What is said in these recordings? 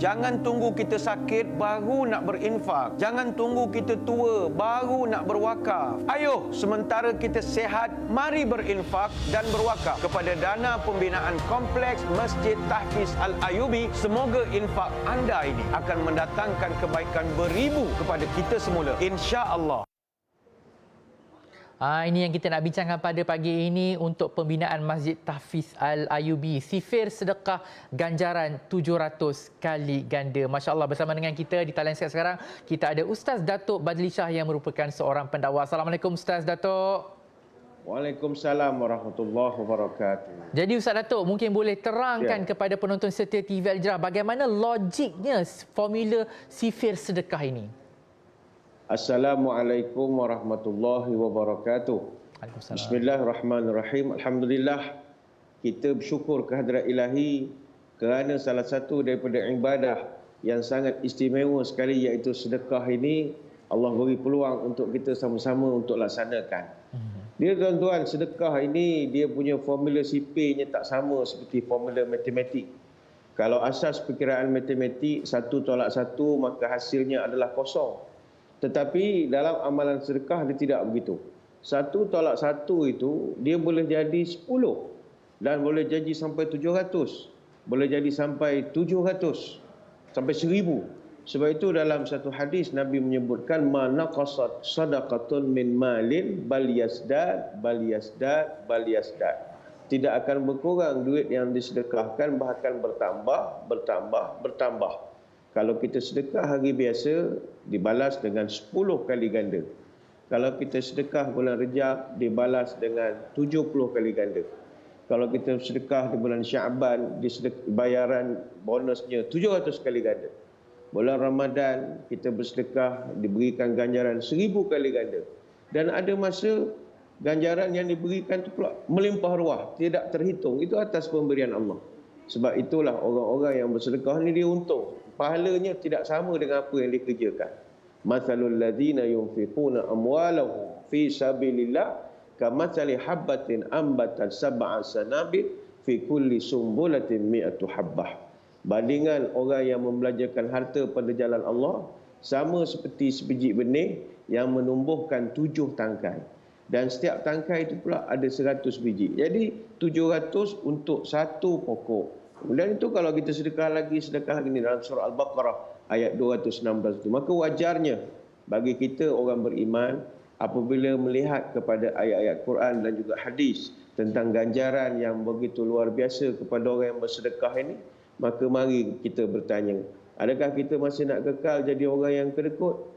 Jangan tunggu kita sakit baru nak berinfak. Jangan tunggu kita tua baru nak berwakaf. Ayuh, sementara kita sihat, mari berinfak dan berwakaf kepada dana pembinaan kompleks Masjid Tahfiz Al-Ayubi. Semoga infak anda ini akan mendatangkan kebaikan beribu kepada kita semula, insya-Allah. Ini yang kita nak bincangkan pada pagi ini untuk pembinaan Masjid Tahfiz Al-Ayubi. Sifir sedekah ganjaran 700 kali ganda. Masya Allah, bersama dengan kita di talian sekarang, kita ada Ustaz Datuk Badli Shah yang merupakan seorang pendakwah. Assalamualaikum Ustaz Datuk. Waalaikumsalam warahmatullahi wabarakatuh. Jadi Ustaz Datuk, mungkin boleh terangkan kepada penonton setia TV Al-Hijrah bagaimana logiknya formula sifir sedekah ini? Assalamualaikum warahmatullahi wabarakatuh. Bismillahirrahmanirrahim. Alhamdulillah, kita bersyukur kehadrat ilahi kerana salah satu daripada ibadah yang sangat istimewa sekali iaitu sedekah ini Allah beri peluang untuk kita sama-sama untuk laksanakan. Dia tuan-tuan, sedekah ini dia punya formula sipirnya tak sama seperti formula matematik. Kalau asas perkiraan matematik 1 tolak 1 maka hasilnya adalah kosong. Tetapi dalam amalan sedekah dia tidak begitu. 1 tolak 1 itu dia boleh jadi 10 dan boleh jadi sampai 700. Boleh jadi sampai 700 sampai 1000. Sebab itu dalam satu hadis Nabi menyebutkan ma naqasat sadaqatun min malin bal yasdad bal yasdad bal yasdad. Tidak akan berkurang duit yang disedekahkan, bahkan bertambah, bertambah, bertambah. Kalau kita sedekah hari biasa, dibalas dengan 10 kali ganda. Kalau kita sedekah bulan Rejab, dibalas dengan 70 kali ganda. Kalau kita sedekah di bulan Syaban, bayaran bonusnya 700 kali ganda. Bulan Ramadan, kita bersedekah, diberikan ganjaran 1000 kali ganda. Dan ada masa ganjaran yang diberikan itu pula melimpah ruah, tidak terhitung. Itu atas pemberian Allah. Sebab itulah orang-orang yang bersedekah ni dia untung. Pahalanya tidak sama dengan apa yang dikerjakan. Mathalul ladzina yunfiquna amwalahum fi sabilillah kamathali habbatin ambatat sab'a sanabil fi kulli sumbulatin mi'atu habbah. Bandingan orang yang membelajarkan harta pada jalan Allah sama seperti sebiji benih yang menumbuhkan 7 tangkai. Dan setiap tangkai itu pula ada 100 biji. Jadi 700 untuk satu pokok. Kemudian itu kalau kita sedekah lagi ni dalam surah Al-Baqarah ayat 216 itu. Maka wajarnya bagi kita orang beriman apabila melihat kepada ayat-ayat Quran dan juga hadis tentang ganjaran yang begitu luar biasa kepada orang yang bersedekah ini, maka mari kita bertanya, adakah kita masih nak kekal jadi orang yang kedekut?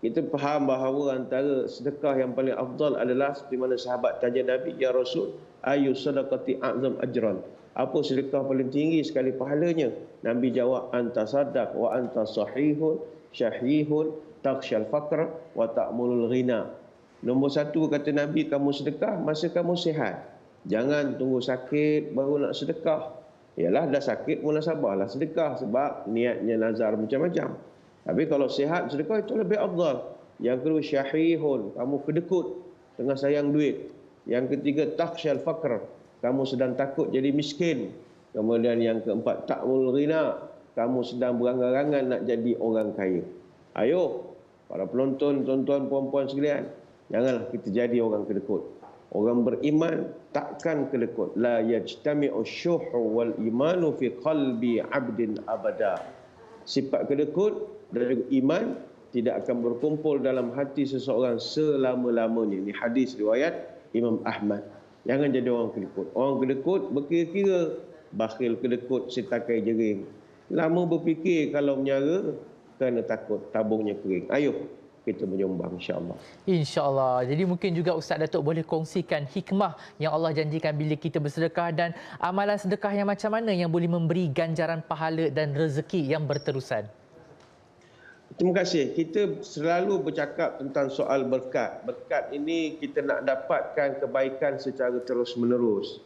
Kita faham bahawa antara sedekah yang paling afdal adalah seperti mana sahabat tanya Nabi, ya Rasul, ayu sadaqati a'zam ajran? Apa sedekah paling tinggi sekali pahalanya? Nabi jawab, anta saddaq wa anta sahihun syahihun taksyal faqr wa ta'mulul ghina. Nombor 1 kata Nabi, kamu sedekah masa kamu sihat. Jangan tunggu sakit baru nak sedekah. Yalah, dah sakit mula sabarlah sedekah sebab niatnya nazar macam-macam. Tapi kalau sihat sedekah itu lebih afdal. Yang kedua syahihun, kamu kedekut tengah sayang duit. Yang ketiga taksyal faqr, kamu sedang takut jadi miskin. Kemudian yang keempat ta'mul ghina, kamu sedang berangan-angan nak jadi orang kaya. Ayo para penonton, tuan-tuan, puan-puan sekalian, janganlah kita jadi orang kedekut. Orang beriman takkan kedekut. La yajtami'u syuhu wal imanu fi qalbi 'abdin abada. Sifat kedekut dan juga iman tidak akan berkumpul dalam hati seseorang selama-lamanya. Ini hadis riwayat Imam Ahmad. Jangan jadi orang kedekut. Orang kedekut berkira-kira, bakhil kedekut setakai jering. Lama berfikir kalau menyara kerana takut tabungnya kering. Ayuh kita menyumbang, insya-Allah. Insya-Allah. Jadi mungkin juga Ustaz Datuk boleh kongsikan hikmah yang Allah janjikan bila kita bersedekah dan amalan sedekah yang macam mana yang boleh memberi ganjaran pahala dan rezeki yang berterusan. Terima kasih. Kita selalu bercakap tentang soal berkat. Berkat ini kita nak dapatkan kebaikan secara terus-menerus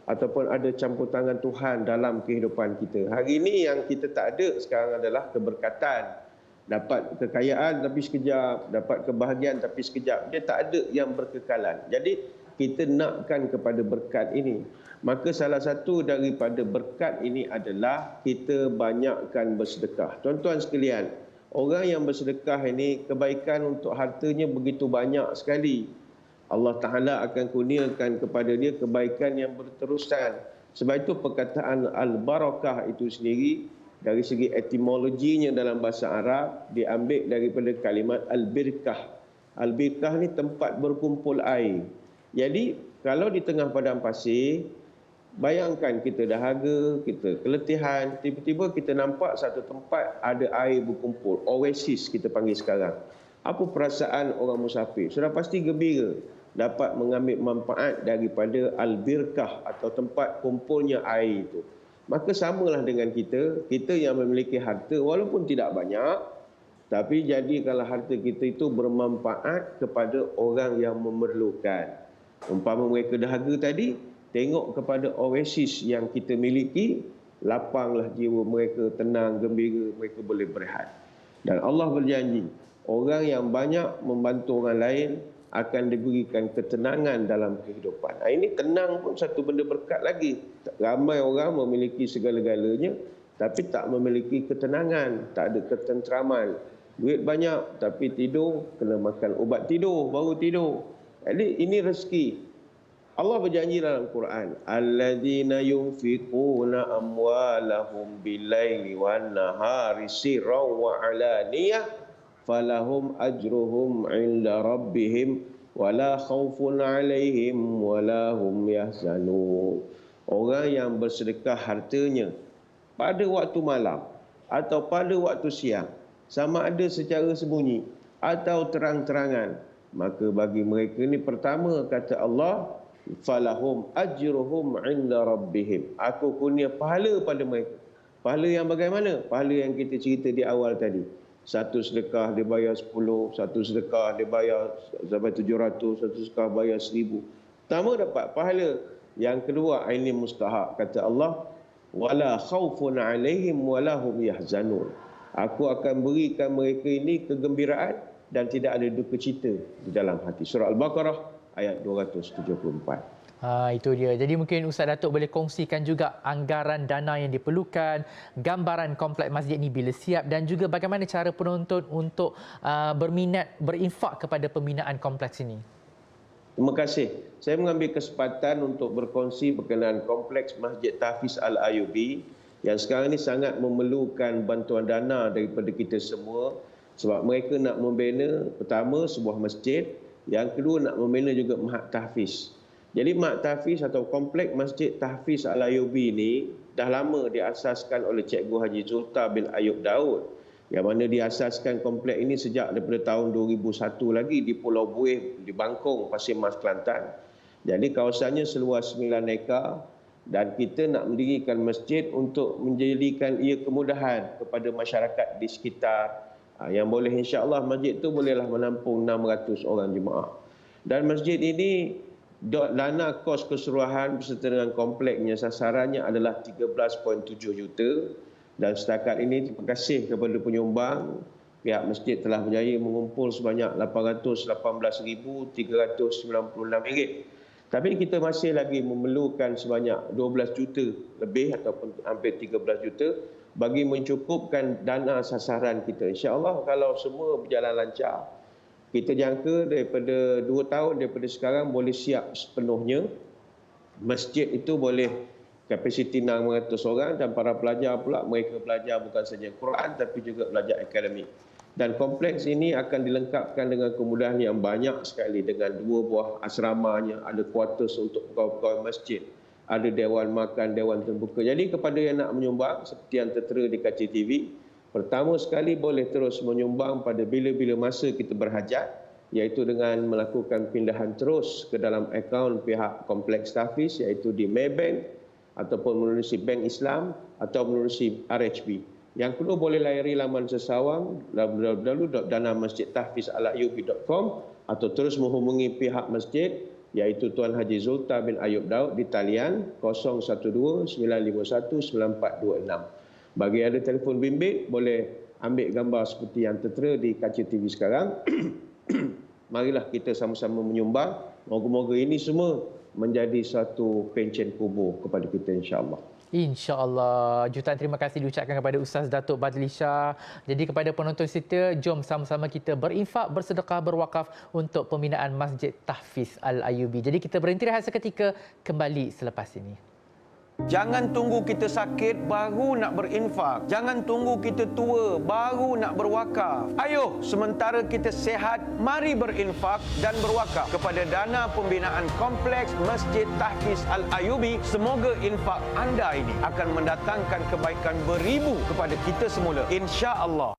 ataupun ada campur tangan Tuhan dalam kehidupan kita. Hari ini yang kita tak ada sekarang adalah keberkatan. Dapat kekayaan tapi sekejap, dapat kebahagiaan tapi sekejap. Dia tak ada yang berkekalan. Jadi kita nakkan kepada berkat ini. Maka salah satu daripada berkat ini adalah kita banyakkan bersedekah. Tuan-tuan sekalian, orang yang bersedekah ini kebaikan untuk hartanya begitu banyak sekali. Allah Ta'ala akan kurniakan kepada dia kebaikan yang berterusan. Sebab itu perkataan al-barakah itu sendiri dari segi etimologinya dalam bahasa Arab diambil daripada kalimat al-birkah. Al-birkah ni tempat berkumpul air. Jadi kalau di tengah padang pasir, bayangkan kita dahaga, kita keletihan, tiba-tiba kita nampak satu tempat ada air berkumpul, oasis kita panggil sekarang. Apa perasaan orang musafir? Sudah pasti gembira dapat mengambil manfaat daripada al-birkah atau tempat kumpulnya air itu. Maka samalah dengan kita yang memiliki harta walaupun tidak banyak, tapi jadi kalau harta kita itu bermanfaat kepada orang yang memerlukan. Umpama mereka dahaga tadi, tengok kepada oasis yang kita miliki, lapanglah jiwa mereka, tenang, gembira, mereka boleh berehat. Dan Allah berjanji, orang yang banyak membantu orang lain akan diberikan ketenangan dalam kehidupan. Ini tenang pun satu benda berkat lagi. Ramai orang memiliki segala-galanya tapi tak memiliki ketenangan, tak ada ketenteraman. Duit banyak tapi tidur, kena makan ubat tidur, baru tidur. Jadi ini rezeki. Allah berjanji dalam Quran, alladzina yunfiquna amwalahum billaili wan nahari sirran wa alaniyah falahum ajruhum 'inda rabbihim wala khaufun 'alaihim wala hum yahzanun. Orang yang bersedekah hartanya pada waktu malam atau pada waktu siang, sama ada secara sembunyi atau terang-terangan, maka bagi mereka ni pertama kata Allah, falahum ajruhum 'inda rabbihim. Aku kurnia pahala pada mereka. Pahala yang bagaimana? Pahala yang kita cerita di awal tadi. Satu sedekah dia bayar 10, satu sedekah dia bayar sampai 700, satu sedekah bayar 1000. Pertama dapat pahala. Yang kedua, ini mustahak. Kata Allah, wala khaufun 'alaihim wala hum yahzanun. Aku akan berikan mereka ini kegembiraan dan tidak ada duka cita di dalam hati. Surah Al-Baqarah ayat 274. Itu dia. Jadi mungkin Ustaz Datuk boleh kongsikan juga anggaran dana yang diperlukan, gambaran kompleks masjid ini bila siap dan juga bagaimana cara penonton untuk berminat berinfak kepada pembinaan kompleks ini. Terima kasih. Saya mengambil kesempatan untuk berkongsi berkenaan kompleks Masjid Tahfiz Al-Ayyubi yang sekarang ini sangat memerlukan bantuan dana daripada kita semua sebab mereka nak membina pertama sebuah masjid, yang kedua nak membina juga Mahat Tahfiz. Jadi Mahat Tahfiz atau kompleks Masjid Tahfiz Al-Ayyubi ini dah lama diasaskan oleh Cikgu Haji Zulta bin Ayub Daud, yang mana diasaskan kompleks ini sejak daripada tahun 2001 lagi di Pulau Buih di Bangkong, Pasir Mas, Kelantan. Jadi kawasannya seluas 9 ekar dan kita nak mendirikan masjid untuk menjadikan ia kemudahan kepada masyarakat di sekitar yang boleh, insya-Allah masjid itu bolehlah menampung 600 orang jemaah. Dan masjid ini dana kos keseluruhan beserta dengan kompleksnya sasarannya adalah 13.7 juta dan setakat ini terima kasih kepada penyumbang, pihak masjid telah berjaya mengumpul sebanyak RM818,396. Tapi kita masih lagi memerlukan sebanyak 12 juta lebih ataupun hampir 13 juta bagi mencukupkan dana sasaran kita. InsyaAllah kalau semua berjalan lancar, kita jangka daripada 2 tahun daripada sekarang boleh siap sepenuhnya. Masjid itu boleh kapasiti 600 orang dan para pelajar pula mereka belajar bukan saja Quran tapi juga belajar akademik. Dan kompleks ini akan dilengkapkan dengan kemudahan yang banyak sekali dengan 2 buah asramanya, ada quarters untuk pegawai masjid, ada dewan makan, dewan terbuka. Jadi kepada yang nak menyumbang seperti yang tertera di kaca TV, pertama sekali boleh terus menyumbang pada bila-bila masa kita berhajat, iaitu dengan melakukan pindahan terus ke dalam akaun pihak kompleks Tahfiz, iaitu di Maybank ataupun menerusi Bank Islam atau menerusi RHB. Yang kedua boleh layari laman sesawang www.danamasjidtahfizalayubi.com atau terus menghubungi pihak masjid iaitu Tuan Haji Zulta bin Ayub Daud di talian 012-951-9426. Bagi ada telefon bimbit, boleh ambil gambar seperti yang tertera di kaca TV sekarang. Marilah kita sama-sama menyumbang Moga-moga ini semua menjadi satu pencen kubur kepada kita, insya-Allah. InsyaAllah. Jutaan terima kasih diucapkan kepada Ustaz Datuk Badli Shah. Jadi kepada penonton setia, jom sama-sama kita berinfak, bersedekah, berwakaf untuk pembinaan Masjid Tahfiz Al-Ayyubi. Jadi kita berhenti rehat seketika, kembali selepas ini. Jangan tunggu kita sakit baru nak berinfak. Jangan tunggu kita tua baru nak berwakaf. Ayuh, sementara kita sihat, mari berinfak dan berwakaf kepada dana pembinaan Kompleks Masjid Tahfiz Al-Ayyubi. Semoga infak anda ini akan mendatangkan kebaikan beribu kepada kita semula, insya-Allah.